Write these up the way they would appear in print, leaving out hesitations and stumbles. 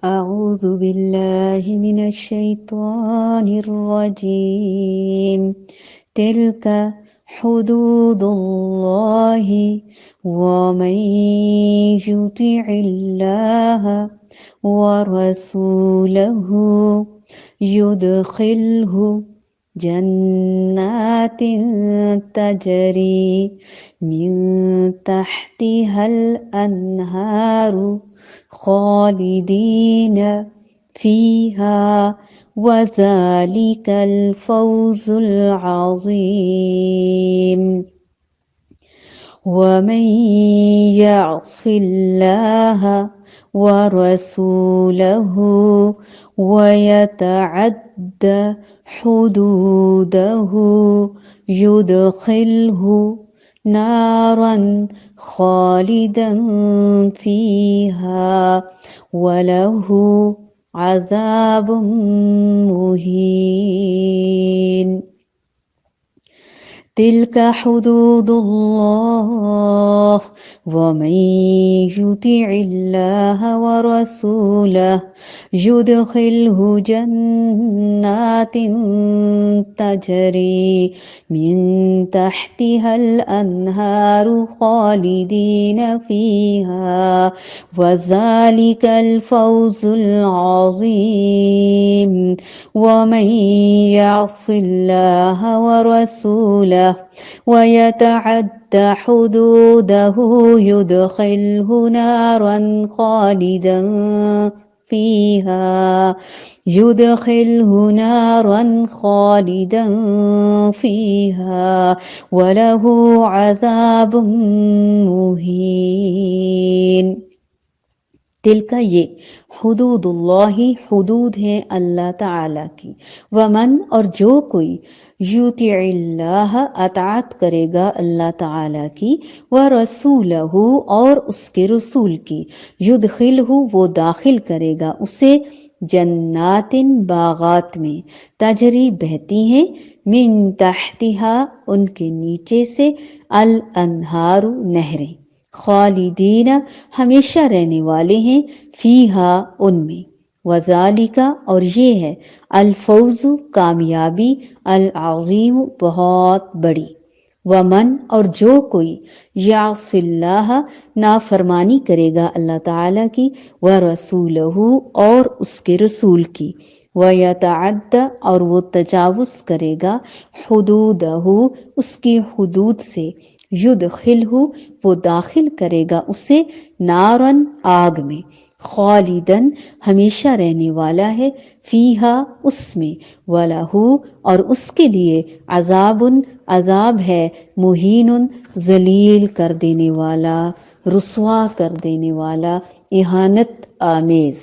أعوذ بالله من الشيطان الرجيم. تلك حدود الله ومن يطع الله ورسوله يدخله جنات تجري من تحتها الأنهار خالدين فيها وذلك الفوز العظيم. ومن يعص الله ورسوله ويتعد حدوده يدخله نارا خالدا فيها وله عذاب مهين. تلك حدود الله ومن يطع الله ورسوله يدخله جنات تجري من تحتها الأنهار خالدين فيها وذلك الفوز العظيم. ومن يعص الله ورسوله ويتعد حدوده يدخله نارا خالدا فيها وله عذاب مهين. تلک یہ حدود اللہ حدود ہیں اللہ تعالیٰ کی. ومن اور جو کوئی یطیع اللہ اطاعت کرے گا اللہ تعالیٰ کی، ورسولہ اور اس کے رسول کی، یدخلہ وہ داخل کرے گا اسے جنات باغات میں، تجری بہتی ہیں، من تحتہا ان کے نیچے سے، الانہار نہریں، خالدین ہمیشہ رہنے والے ہیں، فیہا ان میں، وذالک اور یہ ہے، الفوز کامیابی، العظیم بہت بڑی. ومن اور جو کوئی یعص اللہ نافرمانی کرے گا اللہ تعالیٰ کی، ورسولہ اور اس کے رسول کی، ویتعد اور وہ تجاوز کرے گا، حدودہ اس کی حدود سے، یدخلہ وہ داخل کرے گا اسے، نارن آگ میں، خالدن ہمیشہ رہنے والا ہے، فیہا اس میں، وَلَہُ اور اس کے لیے، عذاب ہے، مہین ذلیل کر دینے والا، رسوا کر دینے والا، اہانت آمیز.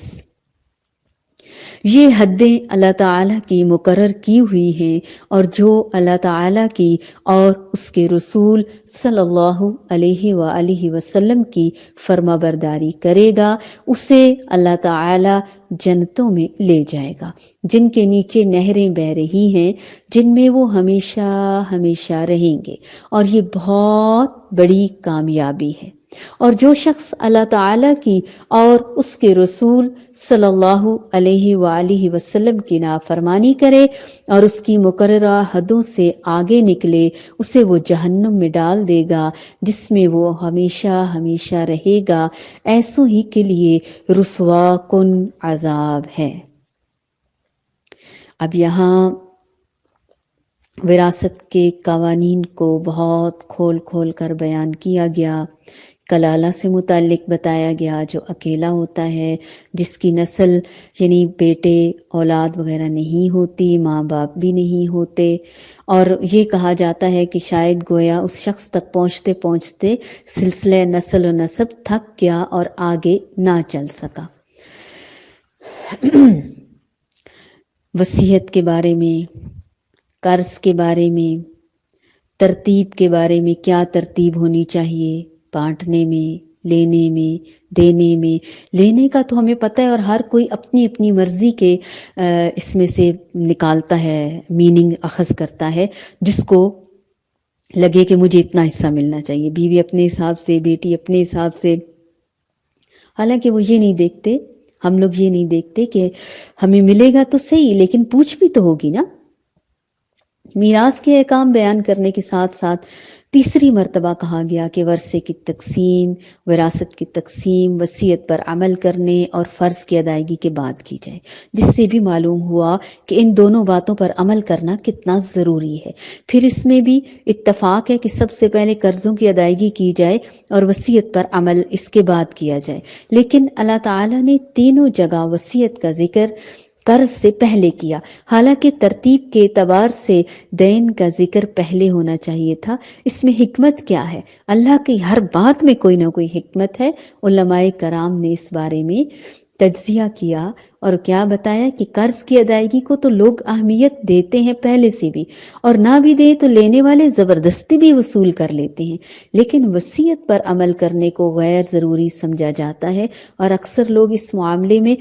یہ حدیں اللہ تعالیٰ کی مقرر کی ہوئی ہیں، اور جو اللہ تعالیٰ کی اور اس کے رسول صلی اللہ علیہ وآلہ وسلم کی فرما برداری کرے گا، اسے اللہ تعالیٰ جنتوں میں لے جائے گا، جن کے نیچے نہریں بہہ رہی ہیں، جن میں وہ ہمیشہ ہمیشہ رہیں گے، اور یہ بہت بڑی کامیابی ہے. اور جو شخص اللہ تعالیٰ کی اور اس کے رسول صلی اللہ علیہ وآلہ وسلم کی نافرمانی کرے اور اس کی مقررہ حدوں سے آگے نکلے، اسے وہ جہنم میں ڈال دے گا، جس میں وہ ہمیشہ ہمیشہ رہے گا. ایسوں ہی کے لیے رسوا کن عذاب ہے. اب یہاں وراثت کے قوانین کو بہت کھول کھول کر بیان کیا گیا. کلالہ سے متعلق بتایا گیا، جو اکیلا ہوتا ہے، جس کی نسل یعنی بیٹے اولاد وغیرہ نہیں ہوتی، ماں باپ بھی نہیں ہوتے، اور یہ کہا جاتا ہے کہ شاید گویا اس شخص تک پہنچتے پہنچتے سلسلہ نسل و نسب تھک گیا اور آگے نہ چل سکا. وصیت کے بارے میں، قرض کے بارے میں، ترتیب کے بارے میں، کیا ترتیب ہونی چاہیے بانٹنے میں، لینے میں، دینے میں. لینے کا تو ہمیں پتہ ہے، اور ہر کوئی اپنی اپنی مرضی کے اس میں سے نکالتا ہے، میننگ اخذ کرتا ہے، جس کو لگے کہ مجھے اتنا حصہ ملنا چاہیے. بیوی اپنے حساب سے، بیٹی اپنے حساب سے، حالانکہ وہ یہ نہیں دیکھتے ہم لوگ یہ نہیں دیکھتے کہ ہمیں ملے گا تو صحیح، لیکن پوچھ بھی تو ہوگی نا۔ میراث کے احکام بیان کرنے کے ساتھ ساتھ تیسری مرتبہ کہا گیا کہ ورثے کی تقسیم، وراثت کی تقسیم وصیت پر عمل کرنے اور فرض کی ادائیگی کے بعد کی جائے، جس سے بھی معلوم ہوا کہ ان دونوں باتوں پر عمل کرنا کتنا ضروری ہے۔ پھر اس میں بھی اتفاق ہے کہ سب سے پہلے قرضوں کی ادائیگی کی جائے اور وصیت پر عمل اس کے بعد کیا جائے، لیکن اللہ تعالیٰ نے تینوں جگہ وصیت کا ذکر قرض سے پہلے کیا، حالانکہ ترتیب کے اعتبار سے دین کا ذکر پہلے ہونا چاہیے تھا۔ اس میں حکمت کیا ہے؟ اللہ کی ہر بات میں کوئی نہ کوئی حکمت ہے۔ علماء کرام نے اس بارے میں تجزیہ کیا اور کیا بتایا کہ قرض کی ادائیگی کو تو لوگ اہمیت دیتے ہیں پہلے سے بھی، اور نہ بھی دیں تو لینے والے زبردستی بھی وصول کر لیتے ہیں، لیکن وصیت پر عمل کرنے کو غیر ضروری سمجھا جاتا ہے، اور اکثر لوگ اس معاملے میں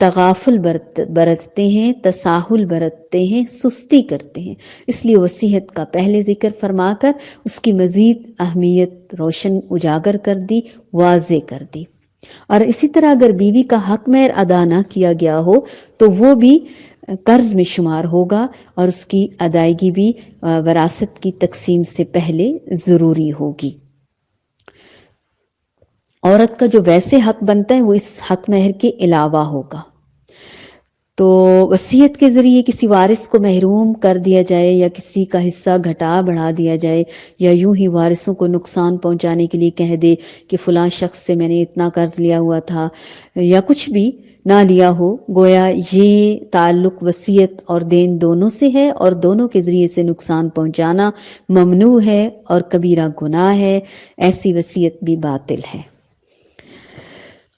تغافل برتتے ہیں، تساہل برتتے ہیں، سستی کرتے ہیں۔ اس لیے وصیت کا پہلے ذکر فرما کر اس کی مزید اہمیت روشن اجاگر کر دی، واضح کر دی۔ اور اسی طرح اگر بیوی کا حق مہر ادا نہ کیا گیا ہو تو وہ بھی قرض میں شمار ہوگا، اور اس کی ادائیگی بھی وراثت کی تقسیم سے پہلے ضروری ہوگی۔ عورت کا جو ویسے حق بنتا ہے وہ اس حق مہر کے علاوہ ہوگا۔ تو وصیت کے ذریعے کسی وارث کو محروم کر دیا جائے یا کسی کا حصہ گھٹا بڑھا دیا جائے، یا یوں ہی وارثوں کو نقصان پہنچانے کے لیے کہہ دے کہ فلاں شخص سے میں نے اتنا قرض لیا ہوا تھا، یا کچھ بھی نہ لیا ہو، گویا یہ تعلق وصیت اور دین دونوں سے ہے، اور دونوں کے ذریعے سے نقصان پہنچانا ممنوع ہے اور کبیرہ گناہ ہے، ایسی وصیت بھی باطل ہے۔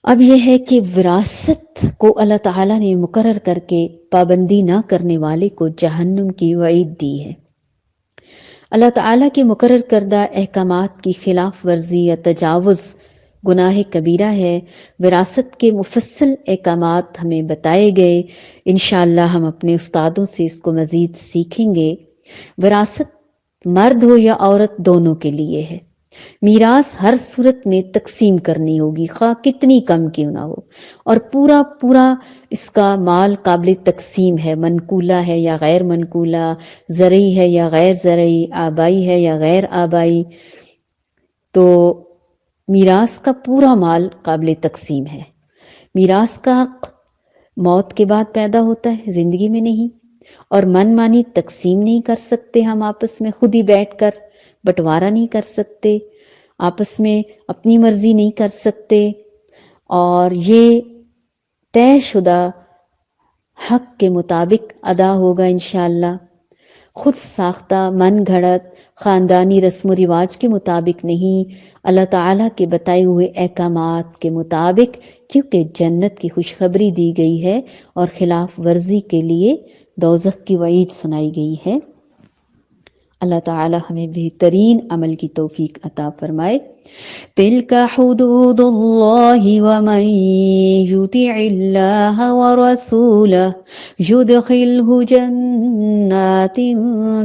اب یہ ہے کہ وراثت کو اللہ تعالیٰ نے مقرر کر کے پابندی نہ کرنے والے کو جہنم کی وعید دی ہے۔ اللہ تعالیٰ کے مقرر کردہ احکامات کی خلاف ورزی یا تجاوز گناہ کبیرہ ہے۔ وراثت کے مفصل احکامات ہمیں بتائے گئے، انشاءاللہ ہم اپنے استادوں سے اس کو مزید سیکھیں گے۔ وراثت مرد ہو یا عورت دونوں کے لیے ہے۔ میراث ہر صورت میں تقسیم کرنی ہوگی، خواہ کتنی کم کیوں نہ ہو، اور پورا اس کا مال قابل تقسیم ہے، منقولہ ہے یا غیر منقولہ، زرعی ہے یا غیر زرعی، آبائی ہے یا غیر آبائی، تو میراث کا پورا مال قابل تقسیم ہے۔ میراث کا حق موت کے بعد پیدا ہوتا ہے، زندگی میں نہیں، اور من مانی تقسیم نہیں کر سکتے ہم آپس میں، خود ہی بیٹھ کر بٹوارا نہیں کر سکتے، آپس میں اپنی مرضی نہیں کر سکتے، اور یہ طے شدہ حق کے مطابق ادا ہوگا انشاءاللہ، خود ساختہ من گھڑت خاندانی رسم و رواج کے مطابق نہیں، اللہ تعالیٰ کے بتائے ہوئے احکامات کے مطابق، کیونکہ جنت کی خوشخبری دی گئی ہے اور خلاف ورزی کے لیے دوزخ کی وعید سنائی گئی ہے۔ اللہ تعالی ہمیں بہترین عمل کی توفیق عطا فرمائے۔ تلک حدود اللہ ومن یطع اللہ ورسولہ یدخلہ جنات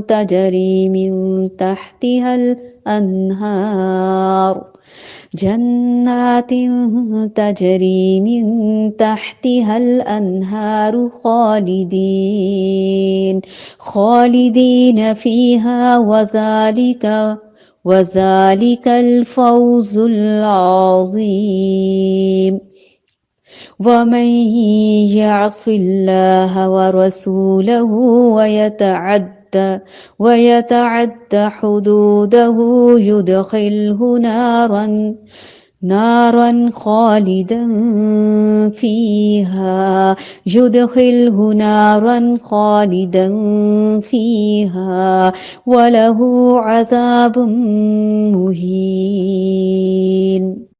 تجری من تحتها الانہار جنات تجری من تحتها الانہار خالدین فیہا وذالک الفوز العظیم۔ ومن يعص الله ورسوله ويتعد حدوده يدخله نارا خالدا فيها وله عذاب مهين۔